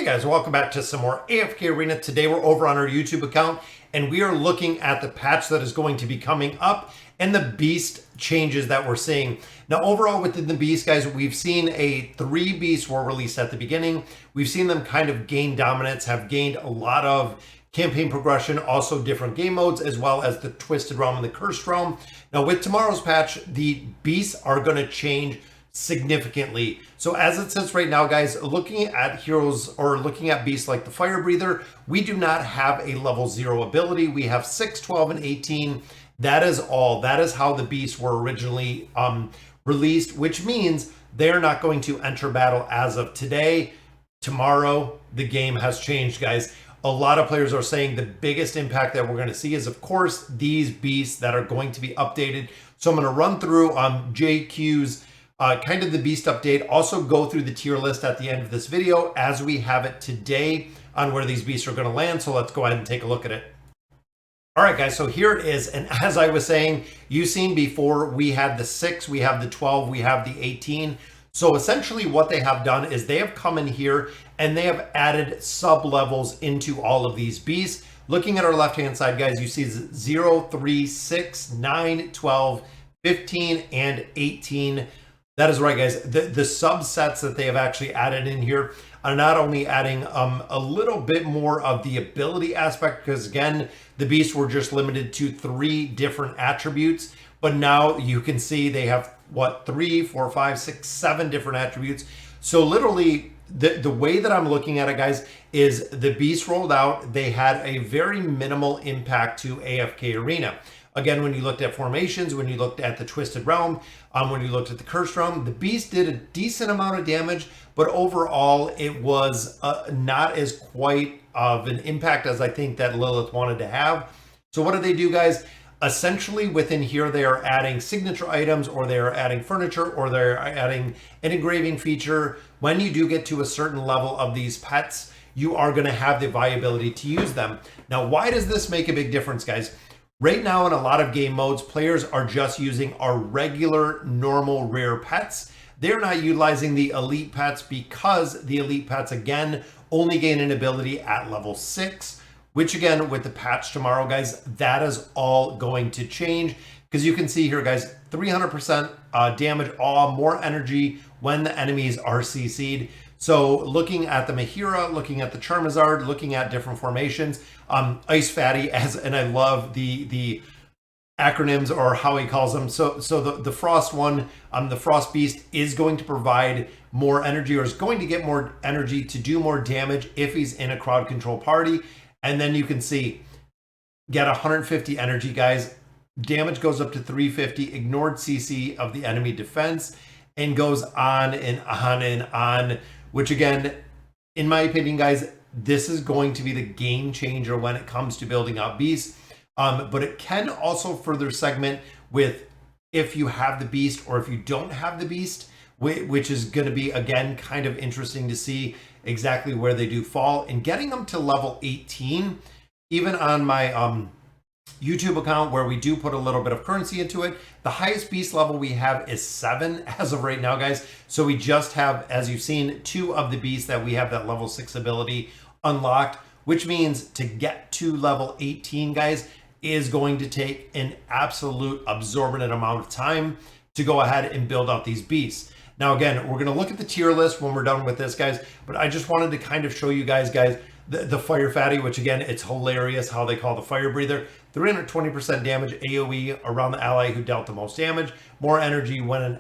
Guys, welcome back to some more AFK Arena. Today we're over on our YouTube account and we are looking at the patch that is going to be coming up and the beast changes that we're seeing. Now overall within the beast, guys, we've seen 3 beasts were released at the beginning. We've seen them kind of gain dominance, have gained a lot of campaign progression, also different game modes, as well as the Twisted Realm and the Cursed Realm. Now with tomorrow's patch, the beasts are going to change significantly. So as it sits right now, guys, looking at heroes or looking at beasts like the Fire Breather, we do not have a level 0 ability. We have 6, 12, and 18. That is all. That is how the beasts were originally released, which means they're not going to enter battle as of today. Tomorrow, the game has changed, guys. A lot of players are saying the biggest impact that we're going to see is, of course, these beasts that are going to be updated. So I'm going to run through JQ's kind of the beast update, also go through the tier list at the end of this video as we have it today on where these beasts are going to land. So let's go ahead and take a look at it. All right, guys, so here it is. And as I was saying, you've seen before, we had the 6, we have the 12, we have the 18. So essentially what they have done is they have come in here and they have added sub levels into all of these beasts. Looking at our left-hand side, guys, you see 0, 3, 6, 9, 12, 15, and 18. That is right, guys. The subsets that they have actually added in here are not only adding a little bit more of the ability aspect, because again, the beasts were just limited to 3 different attributes, but now you can see they have, what, 3, 4, 5, 6, 7 different attributes. So literally, the way that I'm looking at it, guys, is the beasts rolled out. They had a very minimal impact to AFK Arena. Again, when you looked at formations, when you looked at the Twisted Realm, when you looked at the Cursed Realm, the beast did a decent amount of damage, but overall it was not as quite of an impact as I think that Lilith wanted to have. So what did they do, guys? Essentially within here, they are adding signature items, or they are adding furniture, or they're adding an engraving feature. When you do get to a certain level of these pets, you are going to have the viability to use them. Now, why does this make a big difference, guys? Right now, in a lot of game modes, players are just using our regular, normal, rare pets. They're not utilizing the elite pets because the elite pets, again, only gain an ability at level 6, which again, with the patch tomorrow, guys, that is all going to change. Because you can see here, guys, 300% damage, more energy when the enemies are CC'd. So looking at the Mahira, looking at the Charizard, looking at different formations, Ice Fatty, and I love the acronyms or how he calls them. So the Frost one, the Frost Beast is going to provide more energy, or is going to get more energy to do more damage if he's in a crowd control party. And then you can see, get 150 energy, guys. Damage goes up to 350, ignored CC of the enemy defense, and goes on and on and on. Which again, in my opinion, guys, this is going to be the game changer when it comes to building out beasts. But it can also further segment with if you have the beast or if you don't have the beast, which is going to be, again, kind of interesting to see exactly where they do fall. And getting them to level 18, even on my YouTube account, where we do put a little bit of currency into it, the highest beast level we have is 7 as of right now, guys. So we just have, as you've seen, 2 of the beasts that we have that level 6 ability unlocked, which means to get to level 18, guys, is going to take an absolute absorbent amount of time to go ahead and build out these beasts. Now, again, we're going to look at the tier list when we're done with this, guys, but I just wanted to kind of show you guys, the Fire Fatty, which again, it's hilarious how they call the Fire Breather. 320% damage AoE around the ally who dealt the most damage. More energy when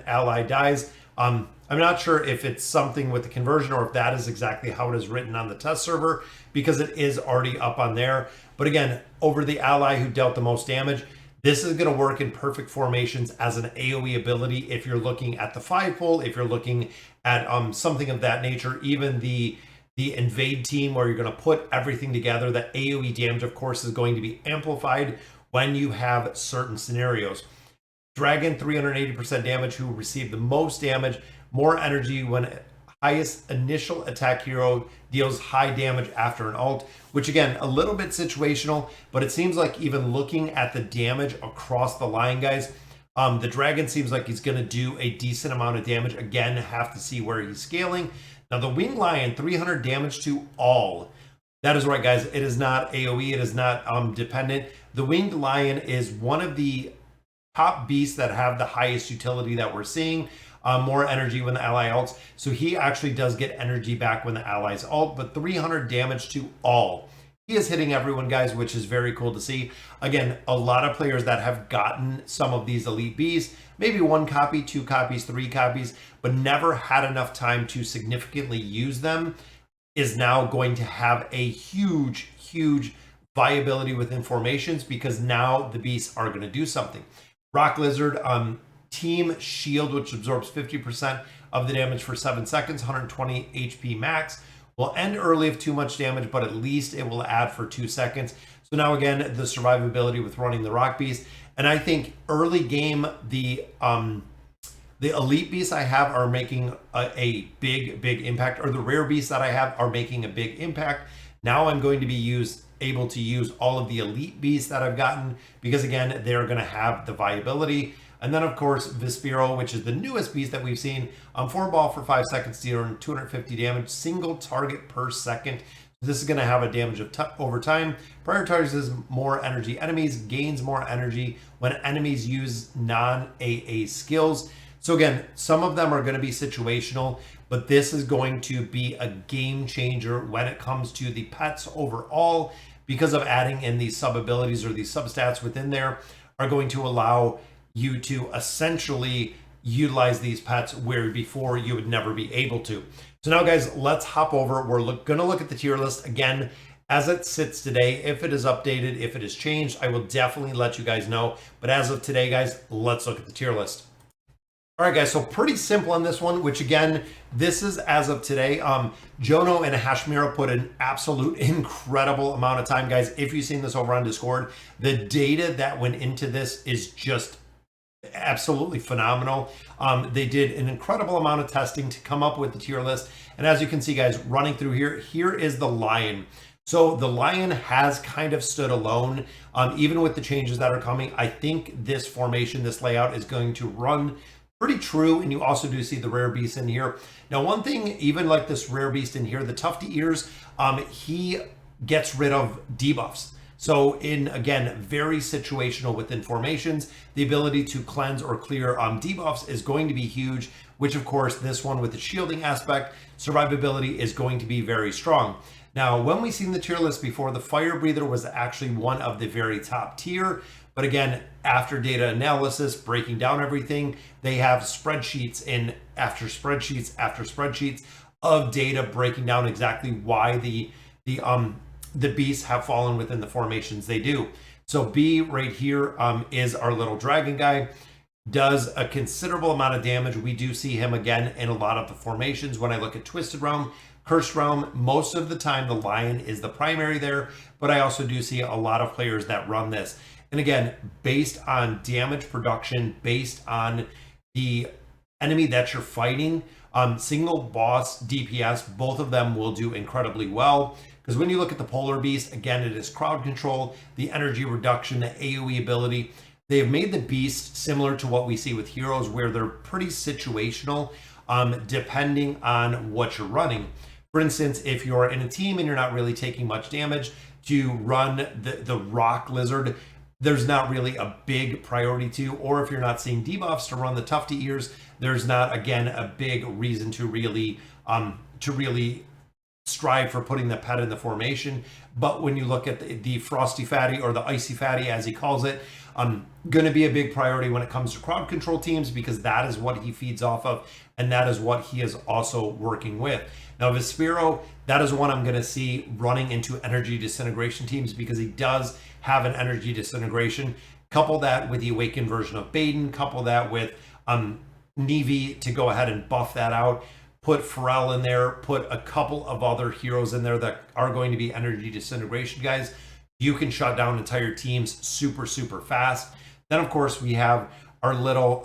ally dies. I'm not sure if it's something with the conversion or if that is exactly how it is written on the test server, because it is already up on there. But again, over the ally who dealt the most damage, this is going to work in perfect formations as an AoE ability. If you're looking at the 5-pull, if you're looking at something of that nature, even the invade team, where you're going to put everything together, that AoE damage, of course, is going to be amplified when you have certain scenarios. Dragon, 380% damage, who received the most damage, more energy when highest initial attack hero deals high damage after an ult, which again, a little bit situational, but it seems like even looking at the damage across the line, guys, the dragon seems like he's going to do a decent amount of damage. Again, have to see where he's scaling. Now the Winged Lion, 300 damage to all. That is right, guys. It is not AoE. It is not dependent. The Winged Lion is one of the top beasts that have the highest utility that we're seeing. More energy when the ally ults. So he actually does get energy back when the allies ult, but 300 damage to all. He is hitting everyone, guys, which is very cool to see. Again, a lot of players that have gotten some of these elite beasts, maybe 1 copy, 2 copies, 3 copies, but never had enough time to significantly use them, is now going to have a huge, huge viability within formations, because now the beasts are going to do something. Rock Lizard, Team Shield, which absorbs 50% of the damage for 7 seconds, 120 HP max. Will end early if too much damage, but at least it will add for 2 seconds. So now again, the survivability with running the Rock Beast. And I think early game, the elite beasts I have are making a big impact, or the rare beasts that I have are making a big impact. Now I'm going to be able to use all of the elite beasts that I've gotten, because again, they're going to have the viability. And then of course, Vespero, which is the newest beast that we've seen, 4 ball for 5 seconds, dealing 250 damage, single target per second. This is going to have a damage of over time. Prioritizes more energy enemies, gains more energy when enemies use non-AA skills. So again, some of them are going to be situational, but this is going to be a game changer when it comes to the pets overall, because of adding in these sub abilities, or these sub stats within there are going to allow you to essentially utilize these pets where before you would never be able to. So now, guys, let's hop over. We're going to look at the tier list again as it sits today. If it is updated, if it has changed, I will definitely let you guys know. But as of today, guys, let's look at the tier list. All right, guys, so pretty simple on this one, which again, this is as of today. Jono and Hashmira put an absolute incredible amount of time, guys. If you've seen this over on Discord, the data that went into this is just absolutely phenomenal. They did an incredible amount of testing to come up with the tier list. And as you can see, guys, running through here is the Lion. So the Lion has kind of stood alone, even with the changes that are coming. I think this formation, this layout is going to run pretty true. And you also do see the rare beast in here. Now, one thing, even like this rare beast in here, the Tufty Ears, he gets rid of debuffs. So in, again, very situational within formations, the ability to cleanse or clear debuffs is going to be huge, which of course, this one with the shielding aspect, survivability is going to be very strong. Now, when we seen the tier list before, the Fire Breather was actually one of the very top tier. But again, after data analysis, breaking down everything, they have spreadsheets in after spreadsheets after spreadsheets of data breaking down exactly why the beasts have fallen within the formations they do. So B right here is our little dragon guy. Does a considerable amount of damage. We do see him again in a lot of the formations. When I look at Twisted Realm, Cursed Realm, most of the time the Lion is the primary there, but I also do see a lot of players that run this. And again, based on damage production, based on the enemy that you're fighting, single boss DPS, both of them will do incredibly well. Because when you look at the Polar Beast, again, it is crowd control, the energy reduction, the AoE ability. They have made the Beast similar to what we see with heroes, where they're pretty situational, depending on what you're running. For instance, if you're in a team and you're not really taking much damage, to run the Rock Lizard, there's not really a big priority to, or if you're not seeing debuffs, to run the Tufty Ears, there's not, again, a big reason to really strive for putting the pet in the formation. But when you look at the Frosty Fatty, or the Icy Fatty as he calls it, going to be a big priority when it comes to crowd control teams, because that is what he feeds off of, and that is what he is also working with. Now, Vespero, that is one I'm going to see running into energy disintegration teams, because he does have an energy disintegration. Couple that with the awakened version of Baden, couple that with Nevi to go ahead and buff that out. Put Pharrell in there, put a couple of other heroes in there that are going to be energy disintegration guys. You can shut down entire teams super fast. Then of course we have our little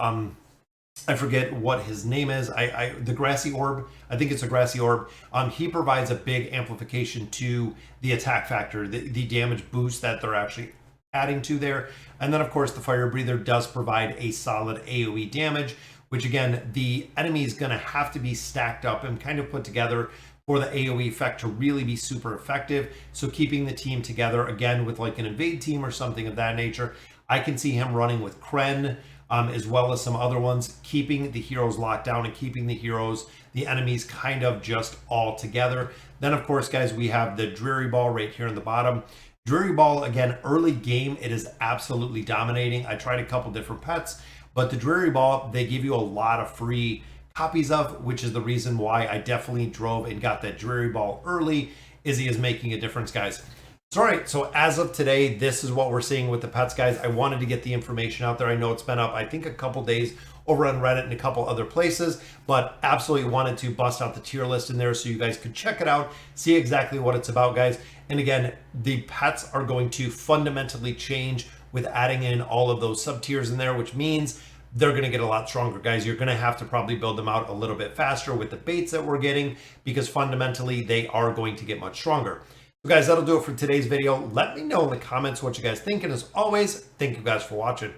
I forget what his name is. The Grassy Orb. I think it's a Grassy Orb. He provides a big amplification to the attack factor, the damage boost that they're actually adding to there. And then of course the Fire Breather does provide a solid AoE damage, which again, the enemy is going to have to be stacked up and kind of put together for the AoE effect to really be super effective. So keeping the team together, again, with like an invade team or something of that nature, I can see him running with Kren, as well as some other ones, keeping the heroes locked down and keeping the enemies kind of just all together. Then, of course, guys, we have the Dreary Ball right here in the bottom. Dreary Ball, again, early game, it is absolutely dominating. I tried a couple different pets, but the Dreary Ball, they give you a lot of free copies of, which is the reason why I definitely drove and got that Dreary Ball early. Izzy is making a difference, guys. So, all right, so as of today, this is what we're seeing with the pets, guys. I wanted to get the information out there. I know it's been up, I think, a couple days over on Reddit and a couple other places, but absolutely wanted to bust out the tier list in there so you guys could check it out, see exactly what it's about, guys. And again, the pets are going to fundamentally change with adding in all of those sub tiers in there, which means they're going to get a lot stronger, guys. You're going to have to probably build them out a little bit faster with the baits that we're getting, because fundamentally they are going to get much stronger. So guys, that'll do it for today's video. Let me know in the comments what you guys think, and as always, thank you guys for watching.